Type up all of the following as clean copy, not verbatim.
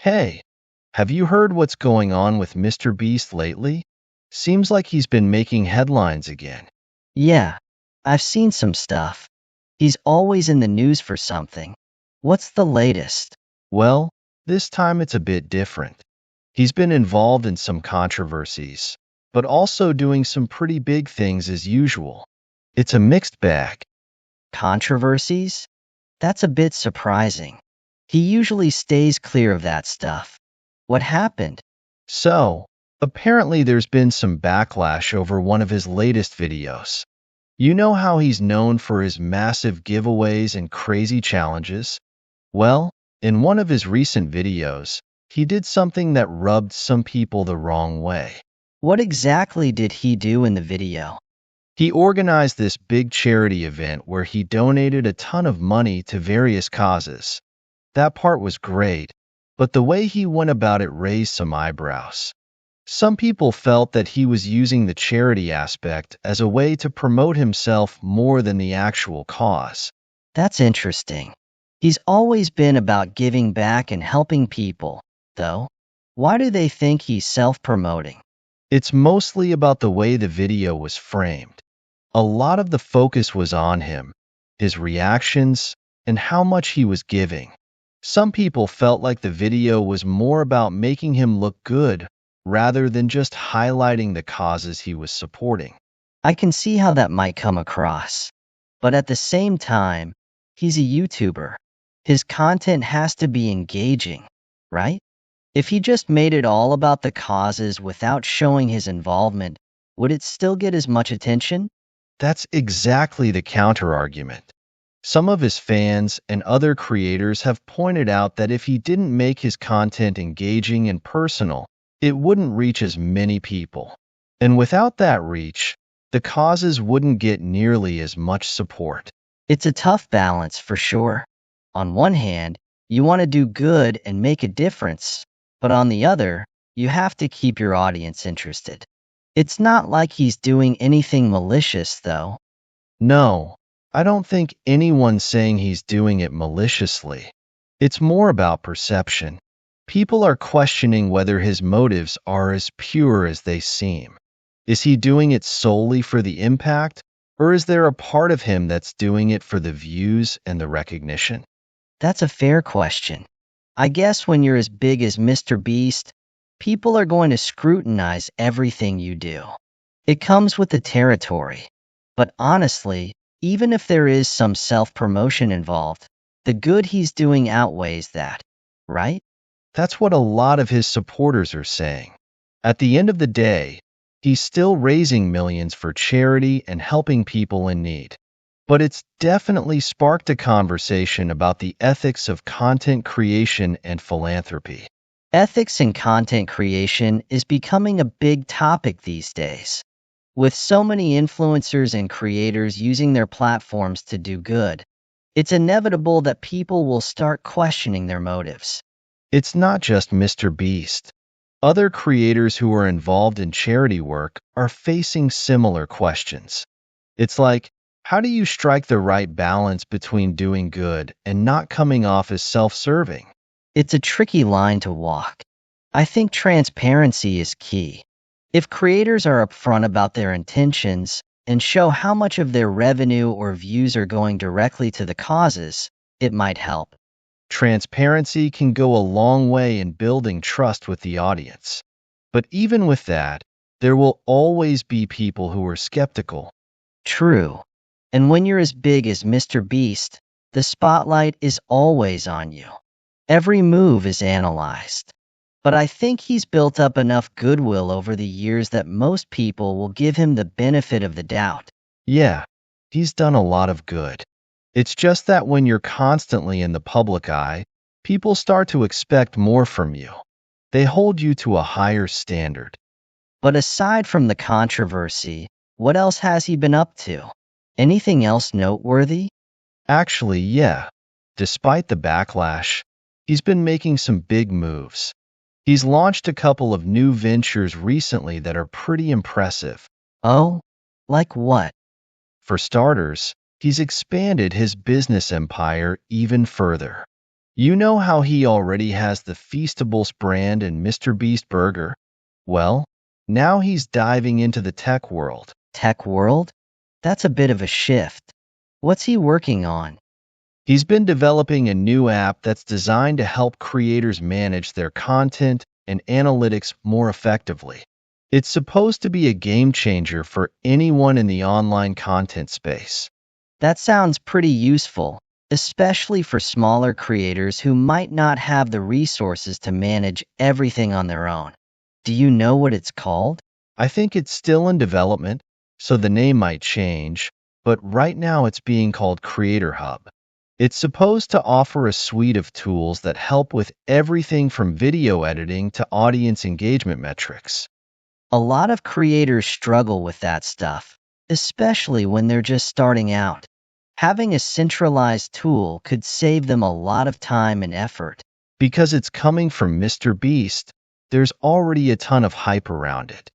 Hey, have you heard what's going on with Mr. Beast lately? Seems like he's been making headlines again. Yeah, I've seen some stuff. He's always in the news for something. What's the latest? Well, this time it's a bit different. He's been involved in some controversies, but also doing some pretty big things as usual. It's a mixed bag. Controversies? That's a bit surprising. He usually stays clear of that stuff. What happened? So, apparently there's been some backlash over one of his latest videos. You know how he's known for his massive giveaways and crazy challenges? Well, in one of his recent videos, he did something that rubbed some people the wrong way. What exactly did he do in the video? He organized this big charity event where he donated a ton of money to various causes. That part was great, but the way he went about it raised some eyebrows. Some people felt that he was using the charity aspect as a way to promote himself more than the actual cause. That's interesting. He's always been about giving back and helping people, though. Why do they think he's self-promoting? It's mostly about the way the video was framed. A lot of the focus was on him, his reactions, and how much he was giving. Some people felt like the video was more about making him look good rather than just highlighting the causes he was supporting. I can see how that might come across. But at the same time, he's a YouTuber. His content has to be engaging, right? If he just made it all about the causes without showing his involvement, would it still get as much attention? That's exactly the counterargument. Some of his fans and other creators have pointed out that if he didn't make his content engaging and personal, it wouldn't reach as many people. And without that reach, the causes wouldn't get nearly as much support. It's a tough balance for sure. On one hand, you want to do good and make a difference, but on the other, you have to keep your audience interested. It's not like he's doing anything malicious, though. No, I don't think anyone's saying he's doing it maliciously. It's more about perception. People are questioning whether his motives are as pure as they seem. Is he doing it solely for the impact, or is there a part of him that's doing it for the views and the recognition? That's a fair question. I guess when you're as big as Mr. Beast, people are going to scrutinize everything you do. It comes with the territory. But honestly, even if there is some self-promotion involved, the good he's doing outweighs that, right? That's what a lot of his supporters are saying. At the end of the day, he's still raising millions for charity and helping people in need. But it's definitely sparked a conversation about the ethics of content creation and philanthropy. Ethics in content creation is becoming a big topic these days. With so many influencers and creators using their platforms to do good, it's inevitable that people will start questioning their motives. It's not just Mr. Beast. Other creators who are involved in charity work are facing similar questions. It's like, how do you strike the right balance between doing good and not coming off as self-serving? It's a tricky line to walk. I think transparency is key. If creators are upfront about their intentions and show how much of their revenue or views are going directly to the causes, it might help. Transparency can go a long way in building trust with the audience. But even with that, there will always be people who are skeptical. True. And when you're as big as Mr. Beast, the spotlight is always on you. Every move is analyzed. But I think he's built up enough goodwill over the years that most people will give him the benefit of the doubt. Yeah, he's done a lot of good. It's just that when you're constantly in the public eye, people start to expect more from you. They hold you to a higher standard. But aside from the controversy, what else has he been up to? Anything else noteworthy? Actually, yeah, despite the backlash, he's been making some big moves. He's launched a couple of new ventures recently that are pretty impressive. Oh, like what? For starters, he's expanded his business empire even further. You know how he already has the Feastables brand and MrBeast Burger? Well, now he's diving into the tech world. Tech world? That's a bit of a shift. What's he working on? He's been developing a new app that's designed to help creators manage their content and analytics more effectively. It's supposed to be a game changer for anyone in the online content space. That sounds pretty useful, especially for smaller creators who might not have the resources to manage everything on their own. Do you know what it's called? I think it's still in development, so the name might change, but right now it's being called Creator Hub. It's supposed to offer a suite of tools that help with everything from video editing to audience engagement metrics. A lot of creators struggle with that stuff, especially when they're just starting out. Having a centralized tool could save them a lot of time and effort. Because it's coming from Mr. Beast, there's already a ton of hype around it.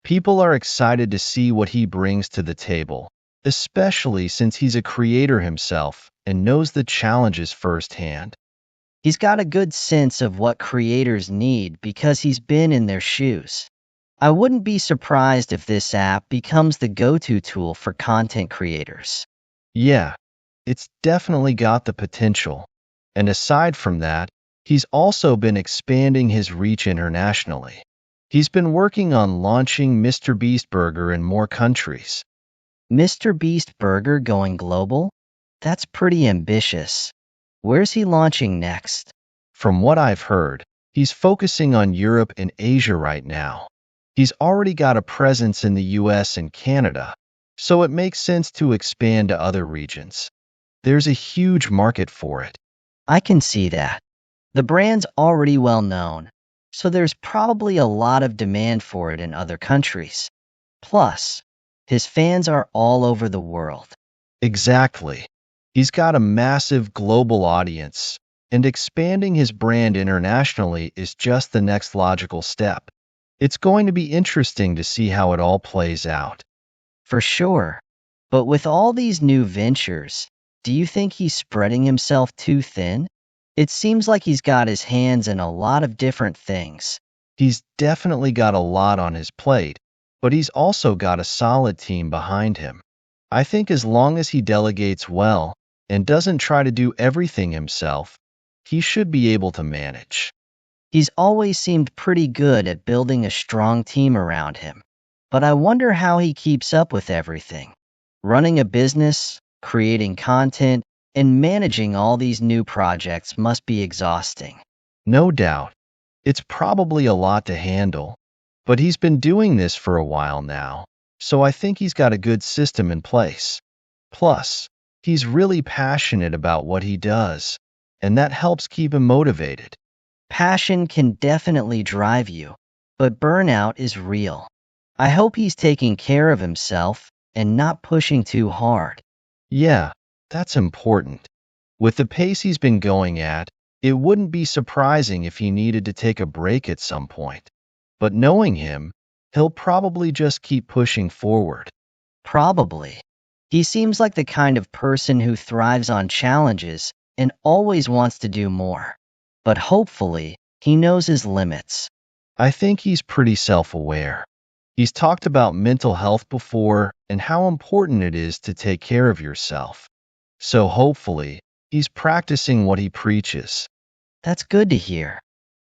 People are excited to see what he brings to the table, especially since he's a creator himself and knows the challenges firsthand. He's got a good sense of what creators need because he's been in their shoes. I wouldn't be surprised if this app becomes the go-to tool for content creators. Yeah, it's definitely got the potential. And aside from that, he's also been expanding his reach internationally. He's been working on launching Mr. Beast Burger in more countries. Mr. Beast Burger going global? That's pretty ambitious. Where's he launching next? From what I've heard, he's focusing on Europe and Asia right now. He's already got a presence in the US and Canada, so it makes sense to expand to other regions. There's a huge market for it. I can see that. The brand's already well known, so there's probably a lot of demand for it in other countries. Plus, his fans are all over the world. Exactly. He's got a massive global audience, and expanding his brand internationally is just the next logical step. It's going to be interesting to see how it all plays out. For sure. But with all these new ventures, do you think he's spreading himself too thin? It seems like he's got his hands in a lot of different things. He's definitely got a lot on his plate, but he's also got a solid team behind him. I think as long as he delegates well and doesn't try to do everything himself, he should be able to manage. He's always seemed pretty good at building a strong team around him. But I wonder how he keeps up with everything. Running a business, creating content, and managing all these new projects must be exhausting. No doubt, it's probably a lot to handle, but he's been doing this for a while now, so I think he's got a good system in place. Plus, he's really passionate about what he does, and that helps keep him motivated. Passion can definitely drive you, but burnout is real. I hope he's taking care of himself and not pushing too hard. Yeah, that's important. With the pace he's been going at, it wouldn't be surprising if he needed to take a break at some point. But knowing him, he'll probably just keep pushing forward. Probably. He seems like the kind of person who thrives on challenges and always wants to do more. But hopefully, he knows his limits. I think he's pretty self-aware. He's talked about mental health before and how important it is to take care of yourself. So hopefully, he's practicing what he preaches. That's good to hear.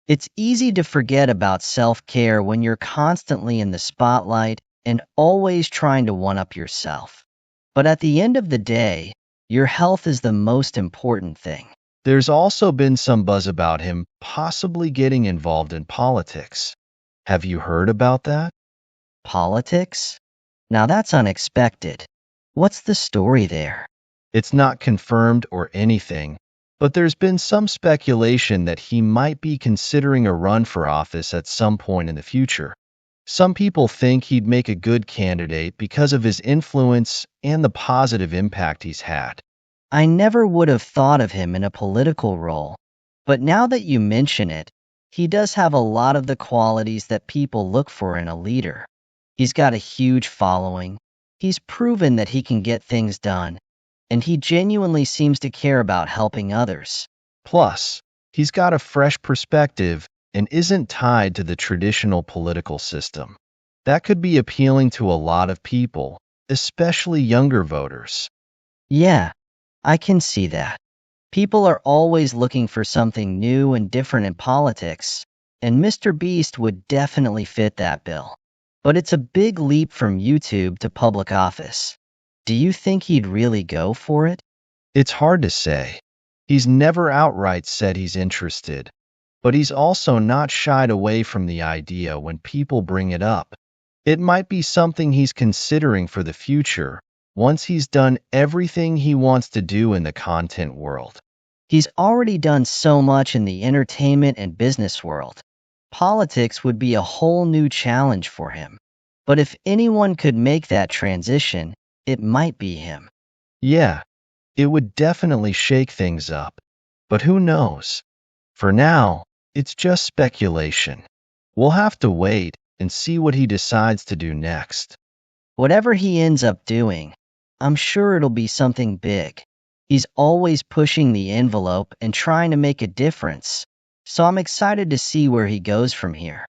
It's easy to forget about self-care when you're constantly in the spotlight and always trying to one-up yourself. But at the end of the day, your health is the most important thing. There's also been some buzz about him possibly getting involved in politics. Have you heard about that? Politics? Now that's unexpected. What's the story there? It's not confirmed or anything, but there's been some speculation that he might be considering a run for office at some point in the future. Some people think he'd make a good candidate because of his influence and the positive impact he's had. I never would have thought of him in a political role. But now that you mention it, he does have a lot of the qualities that people look for in a leader. He's got a huge following. He's proven that he can get things done. And he genuinely seems to care about helping others. Plus, He's got a fresh perspective and isn't tied to the traditional political system. That could be appealing to a lot of people, especially younger voters. Yeah, I can see that. People are always looking for something new and different in politics, and Mr. Beast would definitely fit that bill. But it's a big leap from YouTube to public office. Do you think he'd really go for it? It's hard to say. He's never outright said he's interested, but he's also not shied away from the idea when people bring it up. It might be something he's considering for the future, once he's done everything he wants to do in the content world. He's already done so much in the entertainment and business world. Politics would be a whole new challenge for him. But if anyone could make that transition, it might be him. Yeah, it would definitely shake things up. But who knows? For now, it's just speculation. We'll have to wait and see what he decides to do next. Whatever he ends up doing, I'm sure it'll be something big. He's always pushing the envelope and trying to make a difference. So I'm excited to see where he goes from here.